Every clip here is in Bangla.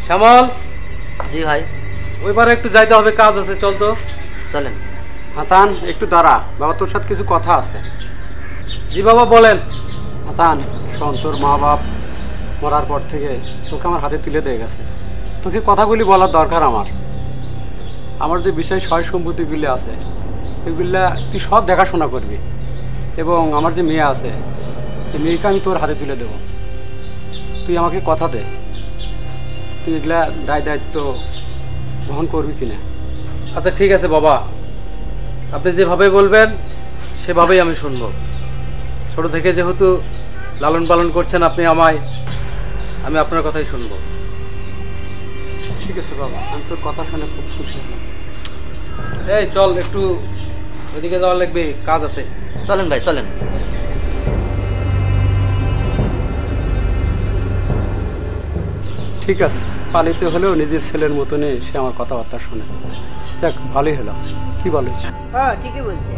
শ্যামল। জি ভাই। ওইবারে একটু যাইতে হবে, কাজ আছে, চল তো। চলেন। হাসান একটু দাঁড়া, বাবা তোর সাথে কিছু কথা আছে। জি বাবা বলেন। হাসান শোন, তোর মা বাপ মরার পর থেকে তোকে আমার হাতে তুলে দিয়ে গেছে। তোকে কথাগুলি বলার দরকার আমার যে বিষয় সয় সম্পত্তিগুলি আছে এগুলা তুই সব দেখাশোনা করবি, এবং আমার যে মেয়ে আছে এই মেয়েকে আমি তোর হাতে তুলে দেব। তুই আমাকে কথা দে, তুই এগুলা দায়িত্ব বহন করবি কিনা। আচ্ছা ঠিক আছে বাবা, আপনি যেভাবে বলবেন সেভাবেই আমি শুনব। ছোট থেকে যেহেতু লালন পালন করছেন আপনি আমায়, আমি আপনার কথাই শুনব। ঠিক আছে বাবা, আমি তোর কথা শুনে খুব খুশি হলাম। এই চল, একটু ওইদিকে যাওয়ার লাগবে, কাজ আছে। চলেন ভাই চলেন। ঠিক আছে, পালিত হলেও নিজের ছেলের মতনই সে আমার কথাবার্তা শোনে। যাক, ভালোই হলো। কি বলিস? হ্যাঁ ঠিকই বলছে।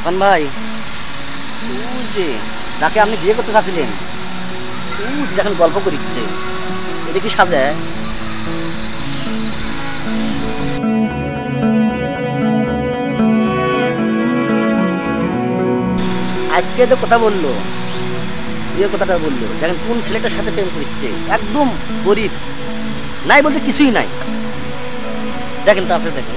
হাসান ভাই, ওই যে যাকে আপনি বিয়ে করতে চাচ্ছিলেন এখন গল্প করিচ্ছে, এটা কি সাজে? আজকে তো কথা বললো, বিয়ে কথাটা বললো, দেখেন কোন ছেলেটার সাথে প্রেম করছে, একদম গরিব, নাই বলতে কিছুই নাই। দেখেন তো আপনি দেখেন,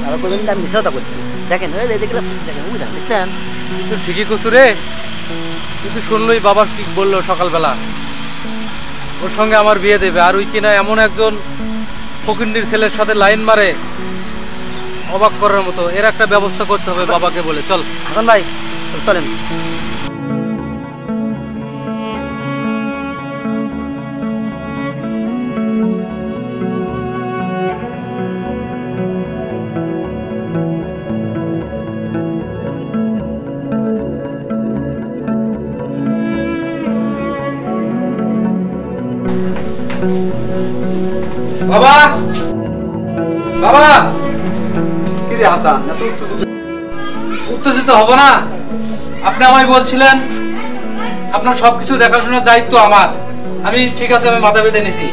আবার করবেন আমি মিশাওতা করছি, দেখেন ওই দেখলাম, দেখেন ওই দেখছেন। কিন্তু ঠিকই কছু রে, কিন্তু শুনলই বাবা ঠিক বললো সকালবেলা ওর সঙ্গে আমার বিয়ে দেবে, আর ওই কিনা এমন একজন ফকিন্নির ছেলের সাথে লাইন মারে, অবাক করার মতো। এর একটা ব্যবস্থা করতে হবে বাবাকে বলে। চল হাসান ভাই চলেন। বাবা, বাবা। কি রে হাসান, উত্তেজিত হব না? আপনি আমায় বলছিলেন আপনার সবকিছু দেখাশোনার দায়িত্ব আমার। আমি ঠিক আছে, আমি মাথা বেঁধে নিছি,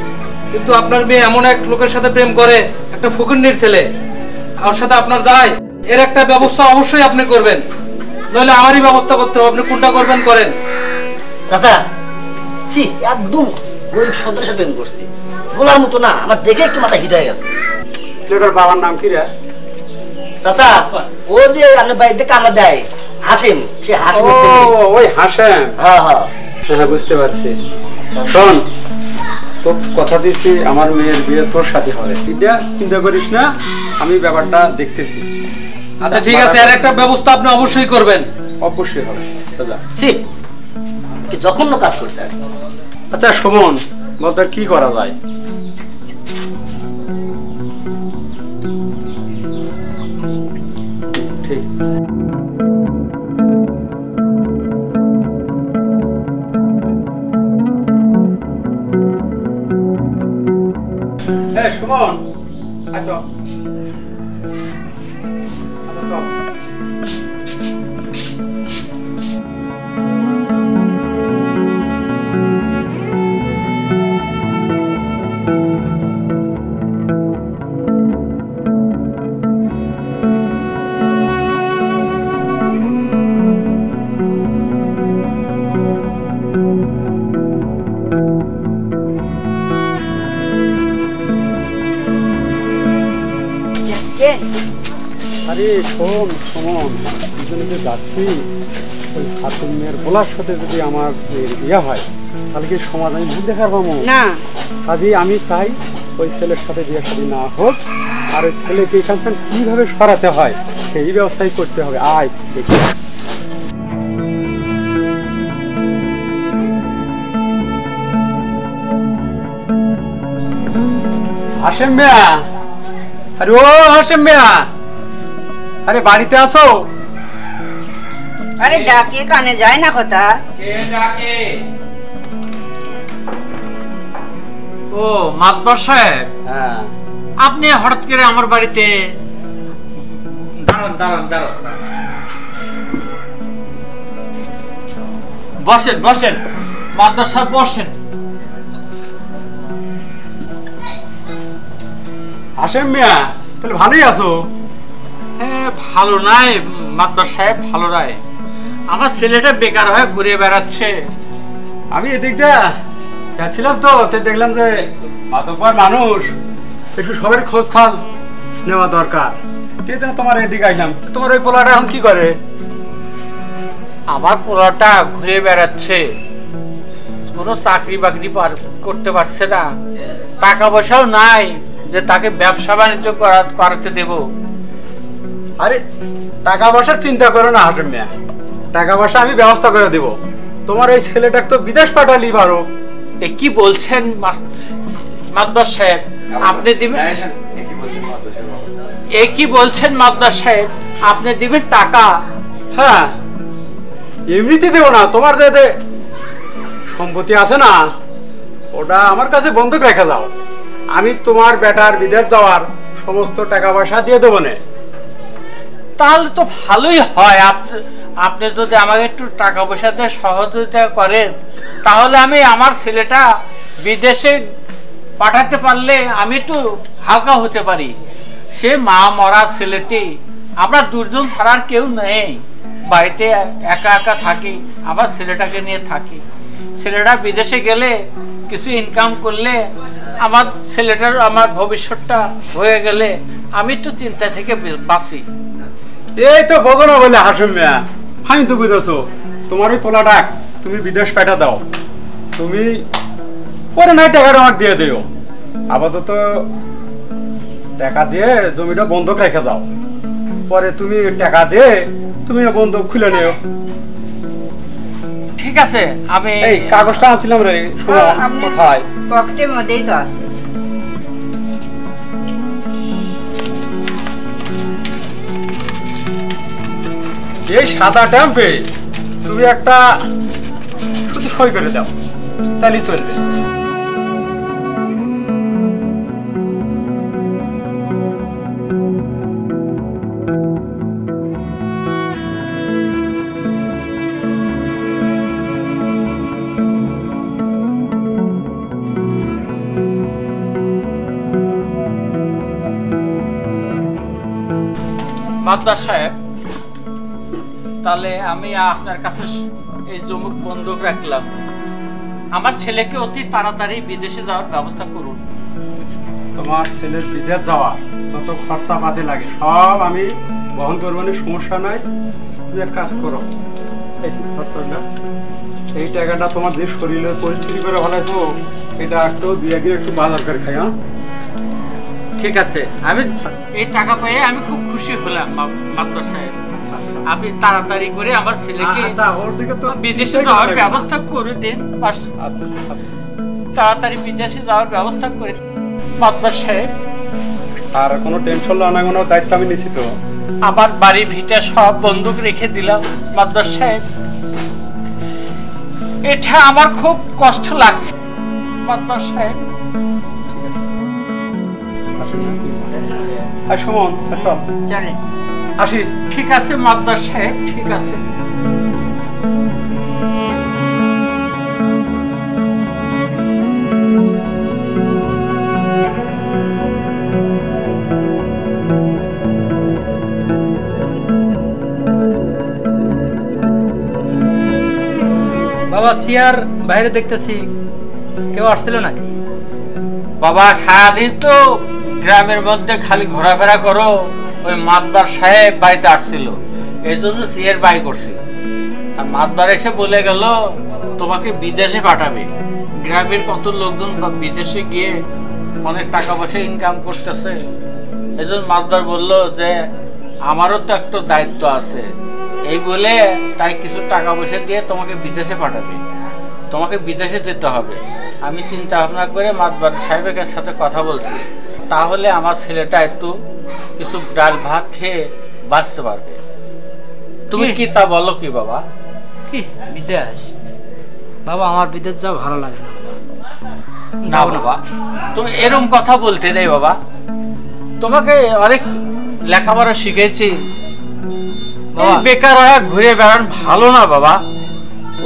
কিন্তু আপনার মেয়ে এমন এক লোকের সাথে প্রেম করে, একটা ফকিন্নির ছেলে, ওর সাথে আপনার যায়, এর একটা ব্যবস্থা অবশ্যই আপনি করবেন, নইলে আমারই ব্যবস্থা করতে হবে। আপনি কোনটা করবেন করেন। চাচা সি একদম গরিব সন্ত্রাসের প্রেম করছে, বলার মতো না, আমার দেখে একটু মাথা হিট হয়ে গেছে। ছেলেটার বাবার নাম কি রে? চাচা ও যে আপনার বাড়িতে কামা দেয়, হাসিম, সে হাসিম। ওই হাসেম? হ্যাঁ হ্যাঁ হ্যাঁ, বুঝতে পারছি। শোন, তোর কথা দিচ্ছি আমার মেয়ের বিয়ে তোর সাথে হবে, এটা চিন্তা করিস না, আমি ব্যাপারটা দেখতেছি। আচ্ছা ঠিক আছে, এর একটা ব্যবস্থা আপনি অবশ্যই করবেন। অবশ্যই হবে। সি কি জঘন্য কাজ করতে। আচ্ছা সুমন, বলতে কি করা যায়? ঠিক সুমন আচ্ছা চল। আরে শোন সুমন, দুজনে যে যাচ্ছি ওই খাতুন মেয়ের বলার সাথে যদি আমার বিয়ে হয় তাহলে কি সমাজ আমি ভুল দেখার পাবো না। কাজেই আমি চাই ওই ছেলের সাথে বিয়ে শাদী না হোক, আর ওই ছেলেকে এখান থেকে কীভাবে সরাতে হয় সেই ব্যবস্থাই করতে হবে। আয় দেখি। হাশেম মিয়া, আরে ও হাশেম মিয়া, আরে বাড়িতে আসো। আরে ডাকে কানে যায় না কথা। কে ডাকে? ও মাতবার সাহেব, হ্যাঁ আপনি হঠাৎ করে আমার বাড়িতে? দাঁড়ান দাঁড়ান দাঁড়ান, বসেন বসেন মাতবার সাহেব বসেন। হাশেম মিয়া, তাহলে ভালোই আছো? হ্যাঁ ভালো নাই মাতবার সাহেব, ভালো নাই। আমার ছেলেটা বেকার হয়ে ঘুরে বেড়াচ্ছে। আমি এদিক দিয়ে যাচ্ছিলাম তো দেখলাম যে মাতব্বর মানুষ, একটু সবার খোঁজ খাজ নেওয়া দরকার, সেই জন্য তোমার এদিকে আসলাম। তোমার ওই পোলাটা এখন কি করে? আমার পোলাটা ঘুরে বেড়াচ্ছে, কোনো চাকরি বাকরি করতে পারছে না, টাকা পয়সাও নাই যে তাকে ব্যবসা বাণিজ্য করাতে দেব। আরে টাকা পয়সার চিন্তা করো না হাশেম মিয়া, টাকা পয়সা আমি ব্যবস্থা করে দেব। তোমার এই ছেলেটাকে তো বিদেশ পাঠালি পারো। এ কি বলছেন মাতবার সাহেব, আপনি দিবেন? এ কি বলছেন মাতবার সাহেব, আপনি দিবেন টাকা? হ্যাঁ এমনিতে দেবো না, তোমার যে সম্পত্তি আছে না ওটা আমার কাছে বন্ধক রেখে দাও, আমি তোমার বেটার বিদেশ যাওয়ার সমস্ত টাকা পয়সা দিয়ে দেবো না। তাহলে তো ভালোই হয়। আপনি যদি আমাকে একটু টাকা পয়সা দিয়ে সহযোগিতা করেন তাহলে আমি আমার ছেলেটা বিদেশে পাঠাতে পারলে আমি একটু হালকা হতে পারি। সে মা মরা ছেলেটি, আমরা দুজন ছাড়া আর কেউ নেই, বাড়িতে একা একা থাকি, আমার ছেলেটাকে নিয়ে থাকি। ছেলেটা বিদেশে গেলে কিছু ইনকাম করলে আমার ছেলেটার আমার ভবিষ্যৎটা হয়ে গেলে আমি একটু চিন্তা থেকে বাঁচি। এই তো বোঝো না বলে হাসুম মিয়া, আমি তো বুঝেছো। তোমার ওই পোলাটা তুমি বিদেশ পাঠা দাও, তুমি পরে নাই টাকাটা আমাকে দিয়ে দিও। আপাতত টাকা দিয়ে জমিটা বন্ধক রেখে যাও, পরে তুমি টাকা দিয়ে তুমি বন্ধক খুলে নিও। ঠিক আছে, আমি এই কাগজটা আনছিলাম রে, শোনো কোথায়? পকেটের মধ্যেই তো আছে। এই সাদা ট্যাম্পে তুমি একটা শুধু সই করে দাও, তাহলেই চলবে। মাতবার সাহেব, তাহলে আমি আপনার কাছে এই জমি বন্ধক রাখলাম। আমার ছেলেকে অতি তাড়াতাড়ি বিদেশে যাওয়ার ব্যবস্থা করুন। তোমার ছেলের বিদেশ যাওয়া যত খরচা পাতি লাগে সব আমি বহন করবো, সমস্যা নাই। তুমি এক কাজ করো, এই টাকাটা তোমার যে শরীরের পরিস্থিতি করে ভালাইছো, এটা একটু দুই একদিন একটু বাজার করে খাই। হ্যাঁ ঠিক আছে, আমি এই টাকা পেয়ে আমি খুব খুশি হলাম মাতবার সাহেব। আপনি তাড়াতাড়ি করে আমার ছেলেকে বিদেশে যাওয়ার ব্যবস্থা করে দিন, তাড়াতাড়ি বিদেশে যাওয়ার ব্যবস্থা করে মাতবার সাহেব। আর কোনো টেনশন না, কোনো দায়িত্ব আমি নিছি তো। আমার বাড়ি ভিটা সব বন্দুক রেখে দিলাম মাতবার সাহেব, এটা আমার খুব কষ্ট লাগছে মাতবার সাহেব। আর সুমন চল চলেন। আসি। ঠিক আছে মাদ্দার সাহেব, ঠিক আছে। বাবা চেয়ার বাইরে দেখতেছি, কেউ আসছিল নাকি? বাবা সারাদিন তো গ্রামের মধ্যে খালি ঘোরাফেরা করো, ওই মাতবার সাহেব বাড়িতে আসছিল, এই জন্য চেয়ার বাই করছি। আর মাতবার এসে বলে গেল তোমাকে বিদেশে পাঠাবে। গ্রামের কত লোকজন বিদেশে গিয়ে অনেক টাকা পয়সা ইনকাম করতেছে, এই জন্য মাতবার বললো যে আমারও তো একটা দায়িত্ব আছে, এই বলে তাই কিছু টাকা পয়সা দিয়ে তোমাকে বিদেশে পাঠাবে, তোমাকে বিদেশে যেতে হবে। আমি চিন্তা ভাবনা করে মাতবার সাহেবের সাথে কথা বলছি, তাহলে আমার ছেলেটা একটু কিছু ডাল ভাত খেয়ে বাঁচতে পারবে। তুমি কি তা বলো কি বাবা? কি বিদেশ? বাবা আমার বিদেশ যাওয়া ভালো লাগে না। না বাবা, তুমি এরকম কথা বলতে নেই বাবা, তোমাকে অনেক লেখাপড়া শিখেছি, বাবা বেকার হয়ে ঘুরে বেড়ান ভালো না বাবা।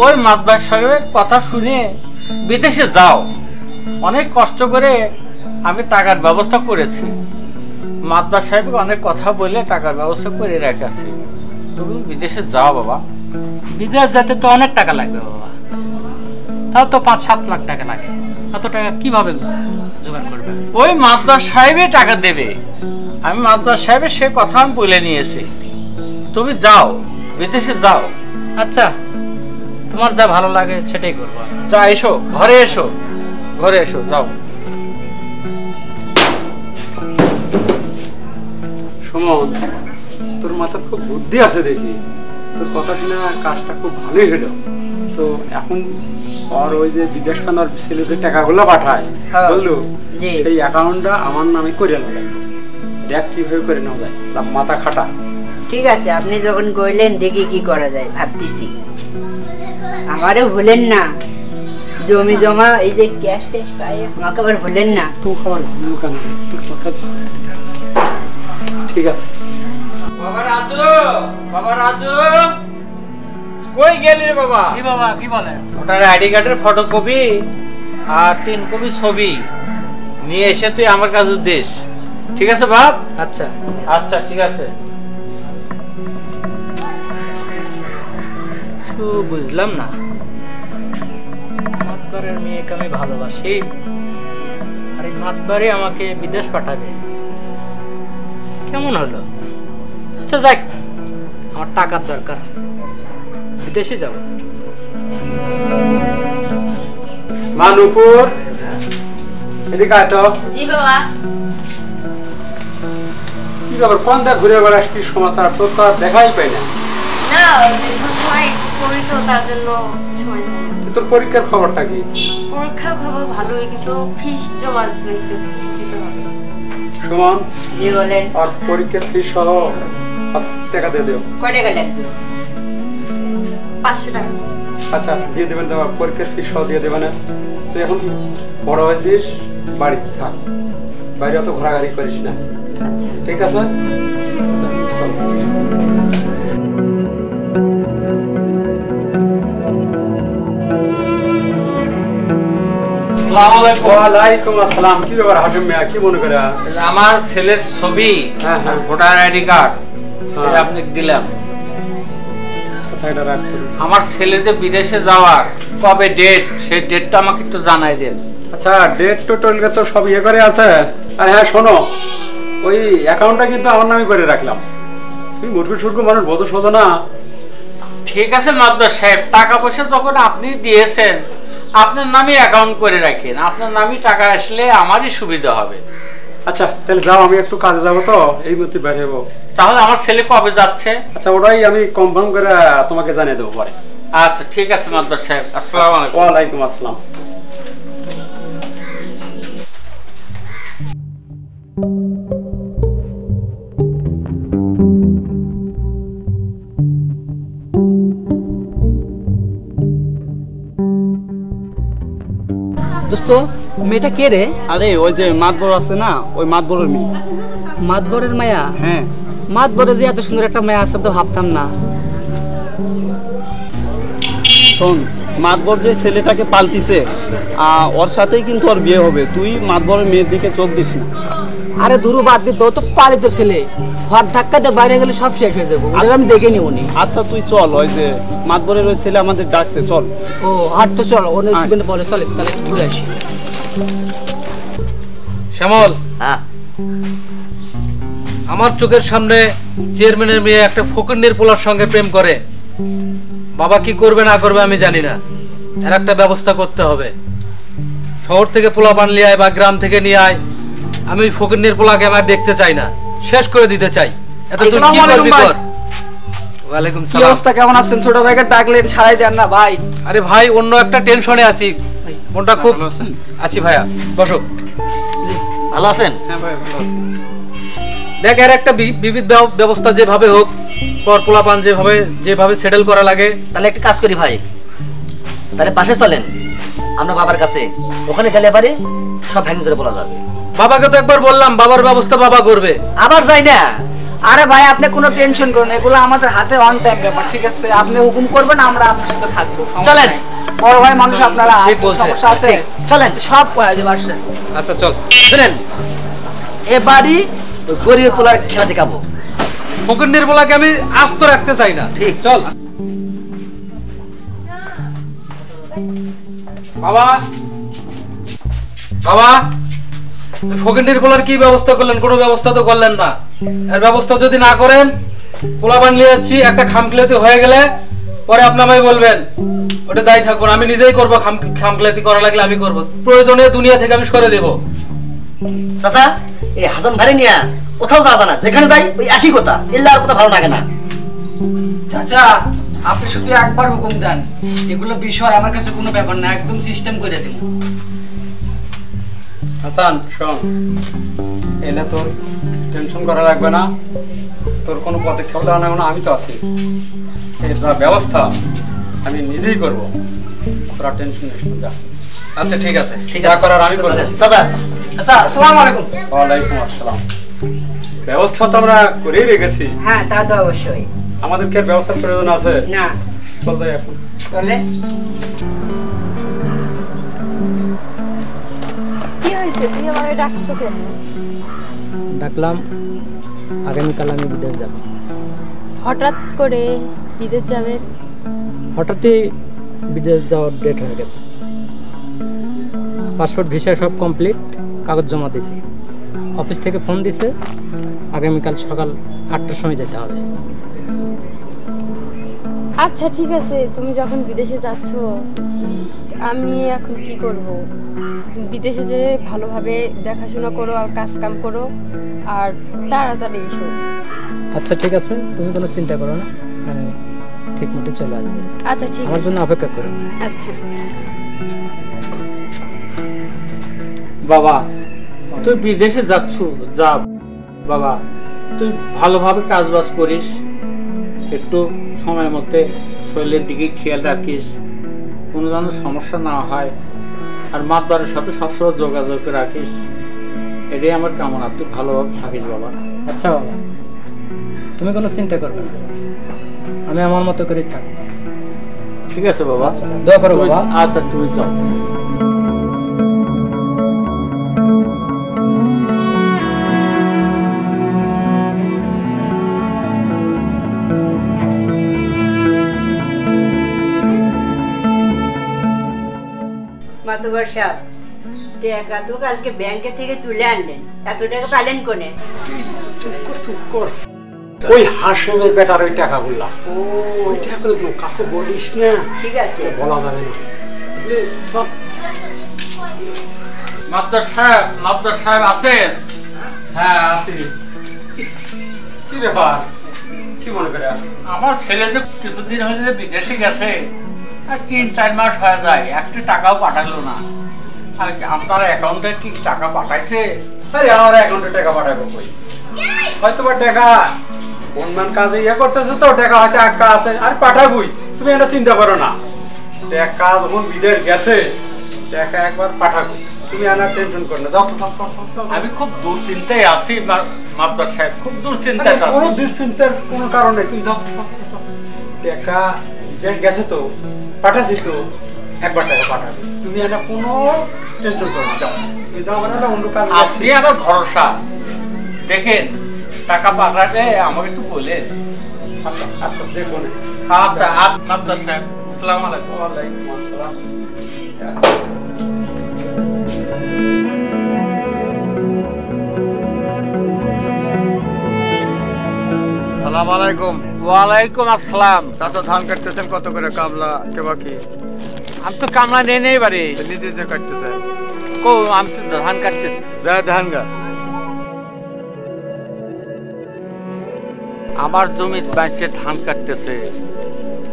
ওই মাতবার সাহেবের কথা শুনে বিদেশে যাও, অনেক কষ্ট করে আমি টাকার ব্যবস্থা করেছি, মাতবার সাহেবকে অনেক কথা বলে টাকার ব্যবস্থা করে রেখেছি, তুমি বিদেশে যাও বাবা। বিদেশ যেতে তো অনেক টাকা লাগবে বাবা, তাও তো 5-7 লাখ টাকা লাগে। এত টাকা কিভাবে জোগাড় করবে? ওই মাতবার সাহেবই টাকা দেবে, আমি মাতবার সাহেবের সে কথা আমি বলে নিয়েছি, তুমি যাও বিদেশে যাও। আচ্ছা, তোমার যা ভালো লাগে সেটাই করবো আমি। যা, এসো ঘরে, এসো ঘরে, এসো, যাও। সুমন, তোর মাথার খুব বুদ্ধি আছে দেখি, তোর কথা শুনে কাজটা খুব ভালোই হলো। তো এখন আর ওই যে বিদেশ খানার ছেলে যে টাকাগুলো পাঠায় বললো, জি। সেই অ্যাকাউন্টটা আমার নামে করে নেওয়া লাগবে। দেখ কিভাবে করে নেওয়া যায়, মাথা খাটা। ঠিক আছে, আপনি যখন কইলেন দেখি কি করা যায় ভাবতেছি। আমারও ভুলেন না, জমি জমা এই যে ক্যাশ ট্যাশ পাই আমাকে আবার ভুলেন না। তো খাবার ভুলবো কেন? তোর কথা ঠিক আছে। বাবা রাজু, বাবা রাজু, কই গেলি রে বাবা? কি বাবা, কি বলে? ভোটার আইডি কার্ডের ফটোকপি আর 3 কপি ছবি নিয়ে এসে তুই আমার কাছে দিস, ঠিক আছে বাপ? আচ্ছা আচ্ছা ঠিক আছে। কিছু বুঝলাম না, মাতবারের মেয়েকে আমি ভালোবাসি আর এই মাতবারে আমাকে বিদেশ পাঠাবে, কেমন হলো? আচ্ছা যাক, আমার টাকার দরকার, বিদেশে যাব। মানুপুর এদিকে আয় তো। জি বাবা। কি ব্যাপার, কোন দেখ ঘুরে বেড়াস, কি সমাচার? তোর তো আর দেখাই পাই না। না সময় করি তো, তার জন্য সময় নেই। তোর পরীক্ষার খবরটা কি? পরীক্ষা খবর ভালোই, কিন্তু ফিস জমা দিয়েছে, ফিস দিতে হবে। সুমন, জি বলেন। আর পরীক্ষার ফিস সহ সব টাকা দিয়ে দেব। কয় টাকা লাগবে? 500 টাকা। আচ্ছা দিয়ে দেবেন, তো পরীক্ষার ফিস সহ দিয়ে দেবেন। তুই এখন বড় হয়েছিস, বাড়িতে থাক, বাইরে অত ঘোরাঘুরি করিস না, আচ্ছা ঠিক আছে? আচ্ছা, চল। আসসালামু আলাইকুম। ওয়ালাইকুম আসসালাম। কি ব্যাপার হাশিম মিয়া, কি মনে করে? আমার ছেলের ছবি হ্যাঁ, হ্যাঁ। ভোটার আইডি কার্ড হ্যাঁ। আপনি দিলাম। আচ্ছা, এটা রাখ তুই। আমার ছেলে যে বিদেশে যাওয়ার কবে ডেট, সেই ডেটটা আমাকে একটু জানাই দেন। আচ্ছা, ডেট টোটাল তো সব ইয়ে করে আছে। আর হ্যাঁ শোনো, ওই অ্যাকাউন্টটা কিন্তু আমার নামে করে রাখলাম। তুমি মুরগি সুরগু মানুষ বোঝো সোজো না। ঠিক আছে মাদ্দার সাহেব, টাকা পয়সা যখন আপনি দিয়েছেন আপনার নামে অ্যাকাউন্ট করে রাখেন, আপনার নামে টাকা আসলে আমারই সুবিধা হবে। আচ্ছা তাহলে যাও, আমি একটু কাজে যাবো তো, এই মধ্যে বের হবো। তাহলে আমার ছেলে কবে যাচ্ছে? আচ্ছা ওটাই আমি কনফার্ম করে তোমাকে জানিয়ে দেবো পরে। আচ্ছা ঠিক আছে মাদ্দার সাহেব, আসসালামু আলাইকুম। ওয়ালাইকুম আসসালাম। দোস্ত মেয়েটা কে রে? আরে ওই যে মাতবর আছে না, ওই মাতবরের মেয়ে। মাতবরের মায়া? হ্যাঁ। মাতবরে যে এত সুন্দর একটা মায়া আছে তো ভাবতাম না। শোন, মাতবর যে ছেলেটাকে পাল্টিছে ওর সাথেই কিন্তু ওর বিয়ে হবে। তুই মাতবরের মেয়ের দিকে চোখ দিস না। আরে দুরু বাদ দি, তো পালিত ছেলে, ঘর ধাক্কাতে বাইরে গেলে সব শেষ হয়ে যাবো, ওটা আমি দেখে নিব নি। আচ্ছা তুই চল, ওই যে মাতবরের ওই ছেলে আমাদের ডাকছে, চল। ও হাট তো চল, অনেক বলে চলে, তাহলে ঘুরে আসি। শ্যামল, হ্যাঁ আমার চোখের সামনে চেয়ারম্যানের মেয়ে একটা ফকিন্নির পোলার সঙ্গে প্রেম করে। বাবা কি করবে না করবে আমি জানি না, এর একটা ব্যবস্থা করতে হবে। শহর থেকে পোলা বানলি আয় বা গ্রাম থেকে নিয়ে আয়, আমি ওই ফকিন্নির পোলাকে আমার দেখতে চাই না, শেষ করে দিতে চাই। এত তুই কি করবি কর। ওয়ালাইকুম কি সালাম। অবস্থা, কেমন আছেন? ছোট ভাইকে ডাকলেন, ছাড়াই দেন না ভাই? আরে ভাই, অন্য একটা টেনশনে আছি, মনটা খুব আছি। ভাইয়া বসো। ভালো আছেন? হ্যাঁ ভাই ভালো আছি। দেখ, এর একটা বিবিধ ব্যবস্থা যেভাবে হোক কর, পোলাপান যেভাবে সেটেল করা লাগে। তাহলে একটা কাজ করি ভাই, তাহলে পাশে চলেন আমরা বাবার কাছে, ওখানে গেলে এবারে সব ভেঙে চলে বলা যাবে। বাবাকে তো একবার বললাম, বাবার ব্যবস্থা বাবা করবে। আবার যাই না। আরে ভাই আপনি কোনো টেনশন করেন, এগুলো আমাদের হাতে অন টাইম ব্যাপার, ঠিক আছে? আপনি হুকুম করবেন, আমরা আপনার সাথে থাকবো। চলেন। বড় ভাই মানুষ আপনারা, ঠিক বলছে। সমস্যা আছে? চলেন। সব করা যাবে, আসেন। আচ্ছা চল। শুনেন, এবারই ওই গরিবের পোলার খেলা দেখাবো। ফকিন্নির পোলাকে আমি আস্ত রাখতে চাই না। ঠিক। চল বাবা। বাবা, ফকিন্নির পোলার কি ব্যবস্থা করলেন? কোনো ব্যবস্থা তো করলেন না। এর ব্যবস্থা যদি না করেন, পোলা বানিয়ে যাচ্ছি, একটা খামখেলাতি হয়ে গেলে পরে আপনি আমায় বলবেন, ওটা দায়ী থাকবো না, আমি নিজেই করবো। খামখেলাতি করা লাগলে আমি করবো, প্রয়োজনে দুনিয়া থেকে আমি সরে দেবো। চাচা, এই হাসান ভাই নিয়া কোথাও যাওয়া না, যেখানে যাই ওই একই কথা, এল্লা আর কথা ভালো লাগে না। চাচা আপনি শুধু একবার হুকুম দেন, এগুলো বিষয় আমার কাছে কোনো ব্যাপার না, একদম সিস্টেম করে দেব। হাসান শোন, এলে তোর টেনশন করা লাগবে না, তোর কোনো পদক্ষেপ দেওয়া লাগবে না, আমি তো আছি। এর যা ব্যবস্থা আমি নিজেই করবো, তোরা টেনশন নিস না, যা। আচ্ছা ঠিক আছে। যা করার আমি করবো। চাচা। আচ্ছা, আসসালামু আলাইকুম। ওয়ালাইকুম আসসালাম। ব্যবস্থা তো আমরা করেই রেখেছি, হ্যাঁ তা তো অবশ্যই। আমাদেরকে আর ব্যবস্থার প্রয়োজন আছে? না চল যাই এখন। চলে। কি হয়েছে, তুই আমাকে ডাকছো কেন? ডাকলাম, আগামীকাল আমি বিদেশ যাব। হঠাৎ করে বিদেশ যাবেন? হঠাৎই বিদেশ যাওয়ার ডেট হয়ে গেছে, পাসপোর্ট ভিসা সব কমপ্লিট, কাগজ জমা দিয়েছি। অফিস থেকে ফোন দিছে, আগামীকাল সকাল 8টার সময় যেতে হবে। আচ্ছা ঠিক আছে, তুমি যখন বিদেশে যাচ্ছ আমি এখন কি করব? তুমি বিদেশে যে ভালোভাবে দেখাশোনা করো আর কাজ কাম করো আর তাড়াতাড়ি এসো। আচ্ছা ঠিক আছে, তুমি কোনো চিন্তা করো না, আমি ঠিক মতো চলে আসবো। আচ্ছা ঠিক আমার আছে। জন্য অপেক্ষা করো। আচ্ছা। বাবা তুই বিদেশে যাচ্ছ, যা বাবা, তুই ভালোভাবে কাজ বাজ করিস, একটু সময় মতে শরীরের দিকে খেয়াল রাখিস, কোনো যেন সমস্যা না হয়, আর মাতবারের সাথে সবসময় যোগাযোগ রাখিস, এটাই আমার কামনা। তুই ভালোভাবে থাকিস বাবা। আচ্ছা বাবা, তুমি কোনো চিন্তা করবে না, আমি আমার মতো করেই থাকবো। ঠিক আছে বাবা, আচ্ছা, দোয়া করো বাবা। আচ্ছা তুমি যাও। মাতুবার সাহেব, টাকা তো কালকে ব্যাংকে থেকে তুলে আনলেন, এত টাকা পেলেন কোনে? চুপ কর চুপ কর, ওই হাসেমের বেটার ওই টাকা বললাম। ওই টাকা কাকে বলিস না, ঠিক আছে, বলা যাবে না। চল। মাতবার সাহেব আছেন? হ্যাঁ আসি। কি ব্যাপার, কি মনে করে? আমার ছেলে যে কিছুদিন হলে যে বিদেশে গেছে, আর 3-4 মাস হয়ে যায়, একটা টাকাও পাঠালো না। আর আপনার অ্যাকাউন্টে কি টাকা পাঠাইছে? আরে আমার অ্যাকাউন্টে টাকা পাঠাবো কই? হয়তো বা টাকা বনমান কাজে ইয়ে করতেছে, তো টাকা হয়তো আটকা আছে, আর পাঠাবই, তুমি এটা চিন্তা করো না। টাকা যখন বিদেশ গেছে টাকা একবার পাঠাবো, তুমি আনার টেনশন করো না। যাও তো, যাও, যাও, যাও, যাও। আমি খুব দুশ্চিন্তায় আছি মাতবার সাহেব, খুব দুশ্চিন্তায় আরে, কোনো আছি। দুশ্চিন্তার কোনো কারণ নেই, তুমি যাও, যাও, যাও, যাও। টাকা ডেট গেছে তো, পাঠাচ্ছি তো, একবার টাকা পাঠাবে, তুমি আনা কোনো টেনশন করো না। যাও, তুমি যাও, আমার না অন্য কাজ আছে। আপনি আমার ভরসা, দেখেন টাকা পাঠালে আমাকে একটু বলেন। আচ্ছা আচ্ছা, দেখবো না। আচ্ছা মাতবার সাহেব, আসসালামু আলাইকুম। ওয়ালাইকুম আসসালাম। সালাম আলাইকুম। ওয়ালাইকুম আসসালাম। চাচা ধান কাটতেছেন কত করে কামলা কে বাকি? আমি তো কামলা নেই নেই বাড়ি। নিজে যে কাটতেছেন কো আমি তো ধান কাটতে যা ধান গা। আমার জমি বাঁচে ধান কাটতেছে,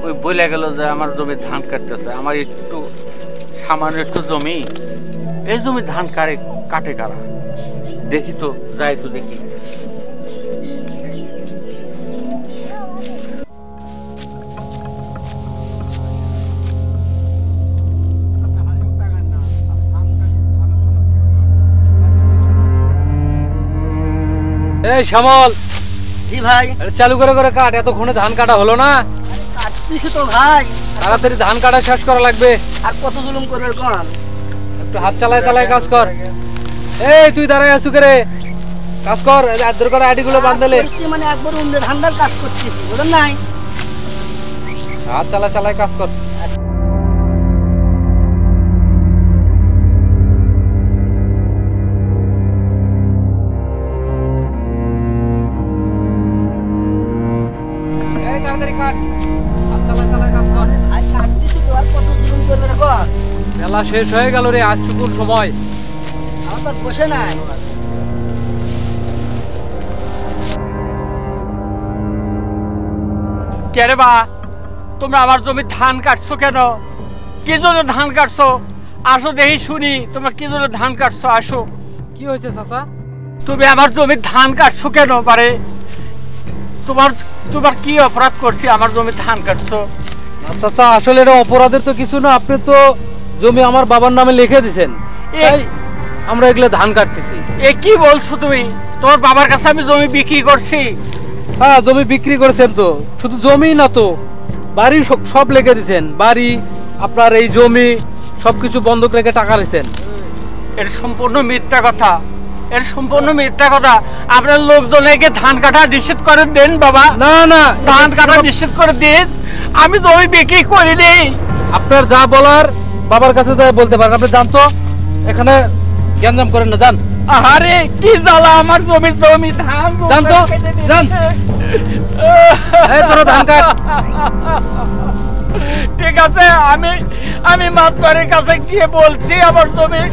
ওই বলে গেল যে আমার জমি ধান কাটতেছে। আমার একটু সামান্য একটু জমি, এই জমি ধান কাটে কারা? দেখি তো, যাই তো দেখি। এই শ্যামল, জি ভাই। আরে চালু করে করে কাট, এতক্ষণে ধান কাটা হলো না? কাটতেছি তো ভাই, তাড়াতাড়ি ধান কাটা শেষ করা লাগবে। আর কত জুলুম করবে কোন? একটু হাত চালায় চালায় কাজ কর। এই তুই দাঁড়ায় আছু করে কাজ কর, আদর করে আইডি গুলো বাঁধলে। মানে একবার উন্ডে ধান্দার কাজ করতেছি, বুঝলেন নাই? হাত চালায় চালায় কাজ কর। এই তাড়াতাড়ি কাট, হাত চালায় চালায় কাজ কর। আর কাটতেছি তো, আর কত জুলুম করবে কোন? মেলা শেষ হয়ে গেল রে, আজ শুকুর সময়। আমার তো বসে নাই। কে রে বা, তোমরা আমার জমি ধান কাটছো কেন? কি জন্য ধান কাটছো? আসো দেখি শুনি, তোমরা কি জন্য ধান কাটছো? আসো। কি হয়েছে চাচা? তুমি আমার জমির ধান কাটছো কেন? পারে তোমার তোমার কি অপরাধ করছি আমার জমি ধান কাটছো? চাচা আসলে এটা অপরাধের তো কিছু না, আপনি তো জমি আমার বাবার নামে লিখে দিছেন, তাই আমরা এগুলো ধান কাটতেছি। এ কি বলছো তুমি? তোমার বাবার কাছে আমি জমি বিক্রি করছি? হ্যাঁ জমি বিক্রি করেছেন তো, শুধু জমি না তো বাড়ি সব লিখে দিছেন, বাড়ি আপনার এই জমি সবকিছু বন্ধক রেখে টাকা নিছেন। এর সম্পূর্ণ মিথ্যা কথা, এর সম্পূর্ণ মিথ্যা কথা। আপনার লোকজনকে ধান কাটা নিষেধ করে দেন বাবা। না না, ধান কাটা নিষেধ করে দিন, আমি জমি বিক্রি করিনি। আপনার যা বলার বাবার কাছে যা বলতে পারেন। আপনি জানতো এখানে গ্যাঞ্জাম করেন না, জান। আরে কি জ্বালা, আমার জমির জমি ধান জান তো, জান। এই তোরা ধান কাট। ঠিক আছে, আমি মাতবারের কাছে গিয়ে বলছি আমার জমি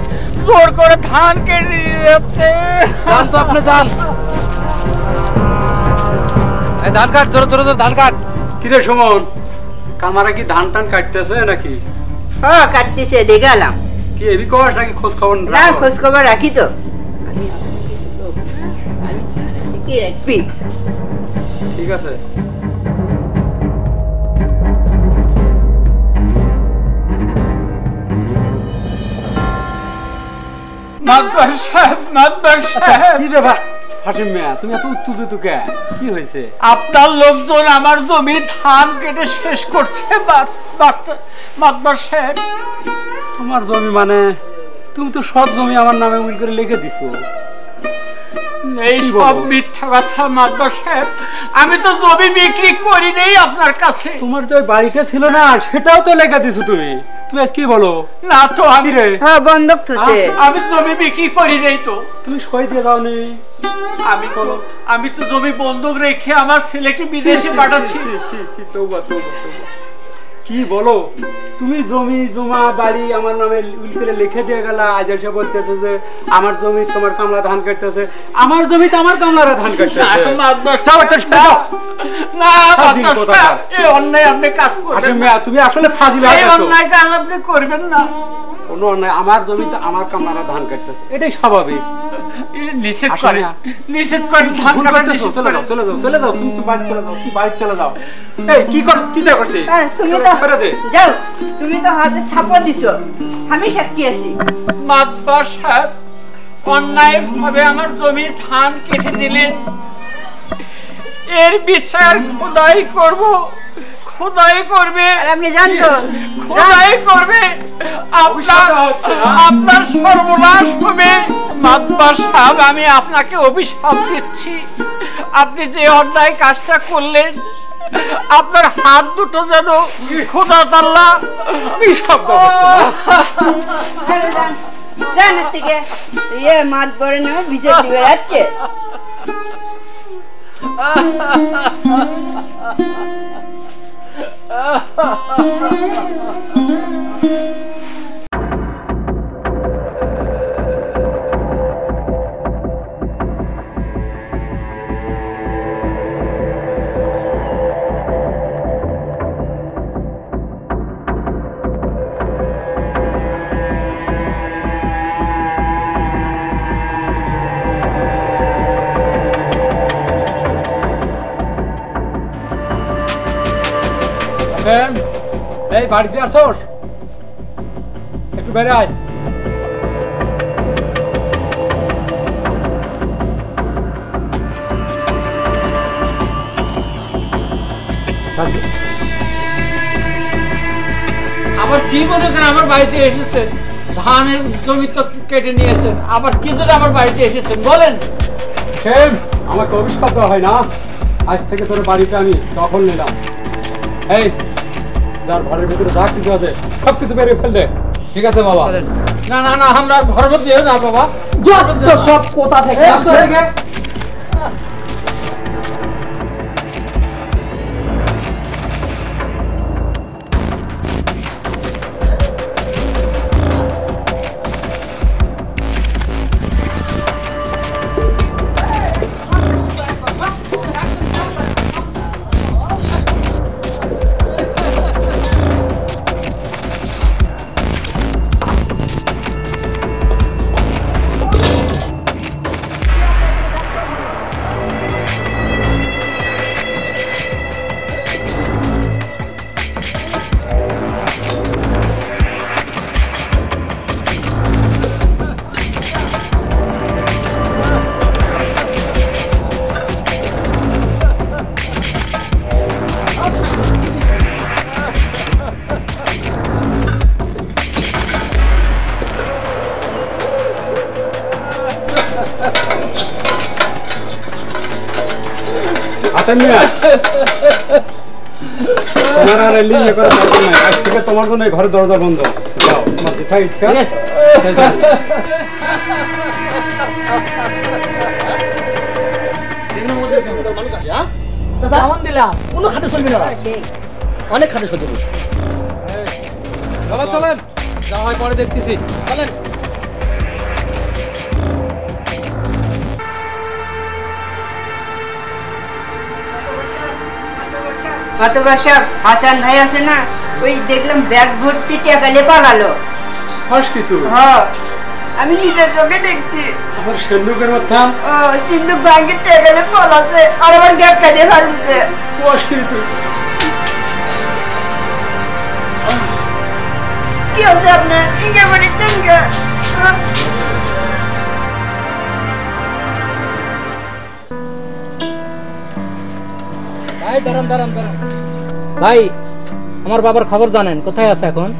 জোর করে ধান কেটে নিয়ে যাচ্ছে। জান তো, আপনি জান। এই ধান কাট, জোরে জোরে জোরে ধান কাট। কিরে সুমন, কামারা কি ধান টান কাটতেছে নাকি? হ্যাঁ কাটতেছে, দেখে এলাম। কি এবি কস নাকি খোঁজ খবর না রাখো? খোঁজ খবর রাখি তো। কি রাখবি? ঠিক আছে। মাতবার সাহেব, মাতবার সাহেব, কি রে ভাই হাসিম মিয়া, তুমি এত উত্তেজিত কে? কি হয়েছে? আপনার লোকজন আমার জমি ধান কেটে শেষ করছে। মাতবার সাহেব, তোমার জমি মানে? তুমি তো সব জমি আমার নামে উইল করে লিখে দিছো। এই কি সব বলো? মিথ্যা কথা মাতবার সাহেব। আমি তো জমি বিক্রি করি নেই আপনার কাছে। তোমার যে ওই বাড়িটা ছিল না, সেটাও তো লেখা দিছো তুমি। তুমি আজ কি বলো? না তো, আমি রে হ্যাঁ বন্ধক থুছে। আমি জমি বিক্রি করি নাই তো। তুমি সই দিয়ে দাও নি। আমি তো জমি বন্ধক রেখে আমার ছেলেকে বিদেশে পাঠাচ্ছি। তৌবা তৌবা তৌবা। কি বলো? তুমি জমি জমা বাড়ি আমার নামে উইল করে লিখে দিয়ে গেলা, আজ এসে বলতেছে যে আমার জমি তোমার কামলা ধান কাটতেছে। আমার জমিতে আমার কামলারা ধান কাটতেছে। না মাতবার সাহেব, এই অন্যায় আপনি কাজ করবেন হাসিম না। মিয়া, তুমি আসলে ফাজিল এই হয়ে গেছো। অন্যায় কাজ আপনি করবেন না। কোনো অন্যায়, আমার জমিতে আমার কামলারা ধান কাটতেছে, এটাই স্বাভাবিক। নিষেধ আসলে করে, না। নিষেধ করে ধান ভুল কাটা করতেছো, নিষেধ চলে করে। যাও চলে যাও চলে যাও, তুমি তো বাড়ি চলে যাও, তুমি বাড়ি চলে যাও। এই কি কর, কি দেখছিস? তুমি তো করে দে। যাও। তুমি তো হাতে ছাপা দিছো, আমি সাক্ষী আছি। মাতবার সাহেব অন্যায় ভাবে আমার জমির ধান কেটে দিলেন, এর বিচার খোদাই করব, খোদাই করবে। আপনি জানতো খোদাই করবে, আপনার সর্বনাশ হবে। মাতবার সাহেব আমি আপনাকে অভিশাপ দিচ্ছি, আপনি যে অন্যায় কাজটা করলেন আপনার হাত দুটো যেন খোদা তাআলা জানার থেকে ইয়ে মাত পরে না বিচার দিবে যাচ্ছে। এই বাড়িতে আসোস, একটু বেড়াই। আবার কি মনে করেন আমার বাড়িতে এসেছেন, ধানের জমি তো কেটে নিয়েছেন, আবার কি জন্য আমার বাড়িতে এসেছেন বলেন? আমাকে অভিশাপ দেওয়া হয় না, আজ থেকে তোর বাড়িতে আমি দখল নিলাম। এই যার ঘরের ভিতরে যা কিছু আছে সব কিছু বেরিয়ে ফেললে। ঠিক আছে বাবা। না না না, আমরা ঘর মধ্যে না বাবা, সব কোথা থেকে তোমার জন্য ঘরের দরজা বন্ধ। তোমার যেটা ইচ্ছা কোনো খাতে চলবি না, অনেক খাতে সহ্য করছি। বাবা চলেন, যা হয় পরে দেখতেছি। চলেন। মাতবার সাহেব, হাসান ভাই আছে না, ওই দেখলাম ব্যাগ ভর্তি টাকা নিয়ে পালালো। কিছু হ্যাঁ আমি নিজের চোখে দেখছি। আমার সিন্ধুকের মধ্যে সিন্ধুক ব্যাংকের টাকা নিয়ে পালাছে, আর আমার ব্যাগ কাজে ফেলছে। কি হচ্ছে আপনার? ইঙ্গে বলেছেন কে? ভাই দাঁড়ান দাঁড়ান দাঁড়ান ভাই, আমার বাবার খবর জানেন? কোথায় আছে এখন?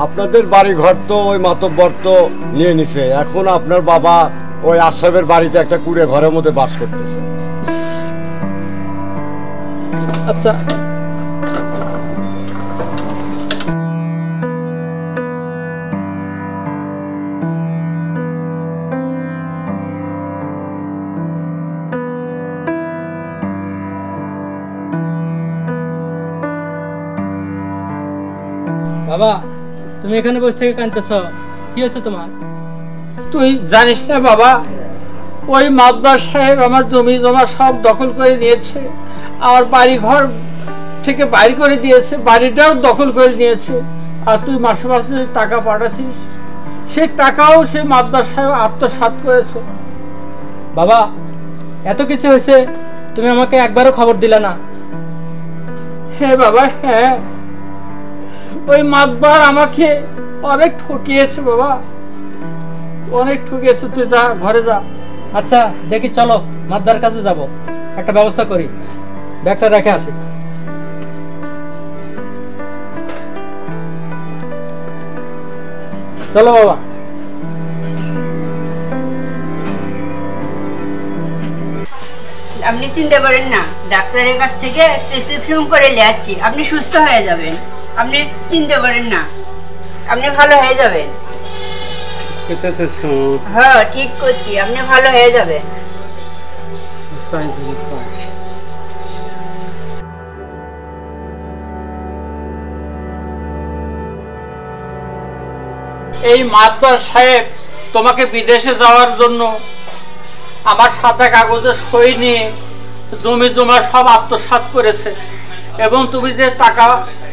আপনাদের বাড়ি ঘর তো ওই মাতব্বর তো নিয়ে নিছে, এখন আপনার বাবা ওই আশরাফের বাড়িতে একটা কুড়ে ঘরের মধ্যে বাস করতেছে। আচ্ছা বাবা, তুমি এখানে বসে থেকে কাঁদতেছ, কি হয়েছে তোমার? তুই জানিস না বাবা, ওই মাতবার সাহেব আমার জমি জমা সব দখল করে নিয়েছে, আমার বাড়ি ঘর থেকে বাইর করে দিয়েছে, বাড়িটাও দখল করে নিয়েছে। আর তুই মাসে মাসে যে টাকা পাঠাচ্ছিস সেই টাকাও সে মাতবার সাহেব আত্মসাৎ করেছে। বাবা এত কিছু হয়েছে, তুমি আমাকে একবারও খবর দিলে না। হ্যাঁ বাবা, হ্যাঁ ওই মাতবার আমাকে অনেক ঠকিয়েছে বাবা, অনেক ঠকিয়েছে। তুই যা, ঘরে যা। আচ্ছা দেখি, চলো মাদ্দার কাছে যাব, একটা ব্যবস্থা করি। ব্যাগটা রেখে আসি। চলো বাবা। আপনি চিন্তা করেন না, ডাক্তারের কাছ থেকে প্রেসক্রিপশন করে নিয়ে আসছি, আপনি সুস্থ হয়ে যাবেন। আপনি চিন্তা করেন না, আপনি ভালো হয়ে যাবেন। হ্যাঁ ঠিক করছি, আপনি ভালো হয়ে যাবেন। এই মাতবার সাহেব তোমাকে বিদেশে যাওয়ার জন্য আমার সাদা কাগজে সই নিয়ে জমি জমা সব আত্মসাৎ করেছে, এবং তুমি যে টাকা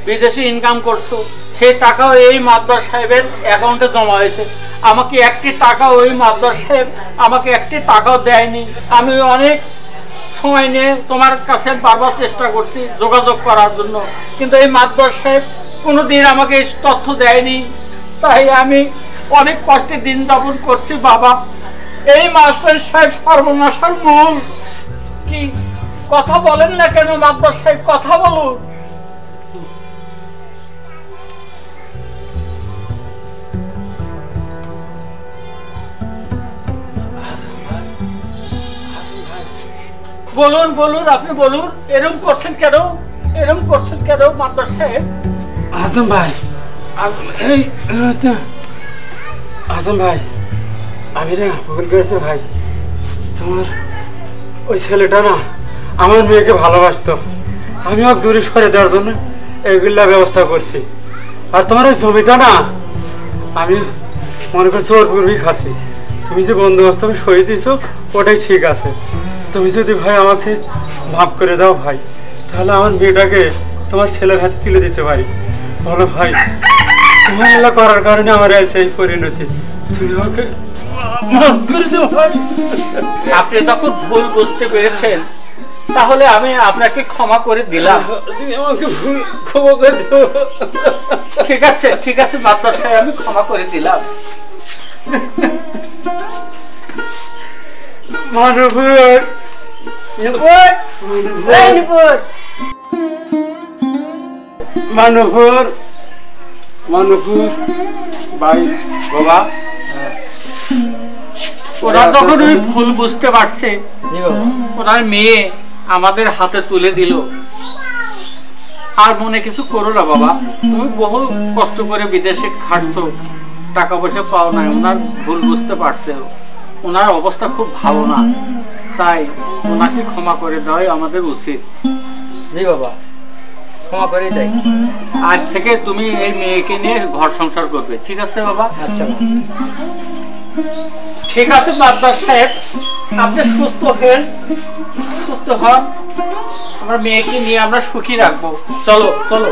বিদেশে ইনকাম করছো সেই টাকাও এই মাতবার সাহেবের অ্যাকাউন্টে জমা হয়েছে। আমাকে একটি টাকা, ওই মাতবার সাহেব আমাকে একটি টাকাও দেয়নি। আমি অনেক সময় নিয়ে তোমার কাছে বারবার চেষ্টা করছি যোগাযোগ করার জন্য, কিন্তু এই মাতবার সাহেব কোনোদিন আমাকে এই তথ্য দেয়নি। তাই আমি অনেক কষ্টে দিন যাপন করছি বাবা। এই মাস্টার সাহেব সর্বনাশার মূল। কি কথা বলেন না কেন মাতবার সাহেব, কথা বলুন। বলুন বলুন, আপনি বলুন। এরকম করছেন কেন, এরকম করছেন কেন মাতবার সাহেব? আজম ভাই, আজম ভাই, আমি না ভুল করেছি ভাই। তোমার ওই ছেলেটা না আমার মেয়েকে ভালোবাসতো, আমি ওকে দূরে সরে দেওয়ার জন্য এইগুলা ব্যবস্থা করছি। আর তোমার ওই জমিটা না আমি মনে করছি ওর পূর্বেই খাচ্ছি। তুমি যে বন্দোবস্ত সই দিছো ওটাই ঠিক আছে। তুমি যদি ভাই আমাকে মাফ করে দাও ভাই, তাহলে আমার মেয়েটাকে তোমার ছেলের হাতে তুলে দিতে পারি। বলো ভাই, তোমার এগুলো করার কারণে আমার এই পরিণতি। তুমি আমাকে মাফ করে দাও ভাই। আপনি তখন ভুল বুঝতে পেরেছেন, তাহলে আমি আপনাকে ক্ষমা করে দিলাম। তুমি আমাকে ভুল ক্ষমা করে দাও। ঠিক আছে, ঠিক আছে মাতবার সাহেব, আমি ক্ষমা করে দিলাম। মানবপুর, মানবপুর, মানবপুর ভাই বাবা। ওরা তখন ওই ভুল বুঝতে পারছে, ওনার মেয়ে আমাদের হাতে তুলে দিল। আর মনে কিছু করো না বাবা, তুমি বহু কষ্ট করে বিদেশে খাটছো, টাকা পয়সা পাও না। ওনার ভুল বুঝতে পারছে, ওনার অবস্থা খুব ভালো না, তাই ওনাকে ক্ষমা করে দেওয়াই আমাদের উচিত। জি বাবা, ক্ষমা করে দেয়। আজ থেকে তুমি এই মেয়েকে নিয়ে ঘর সংসার করবে, ঠিক আছে বাবা? আচ্ছা ঠিক আছে মাতবার সাহেব, আপনি সুস্থ হন, সুস্থ হন। আমরা মেয়েকে নিয়ে আমরা সুখী রাখবো। চলো চলো।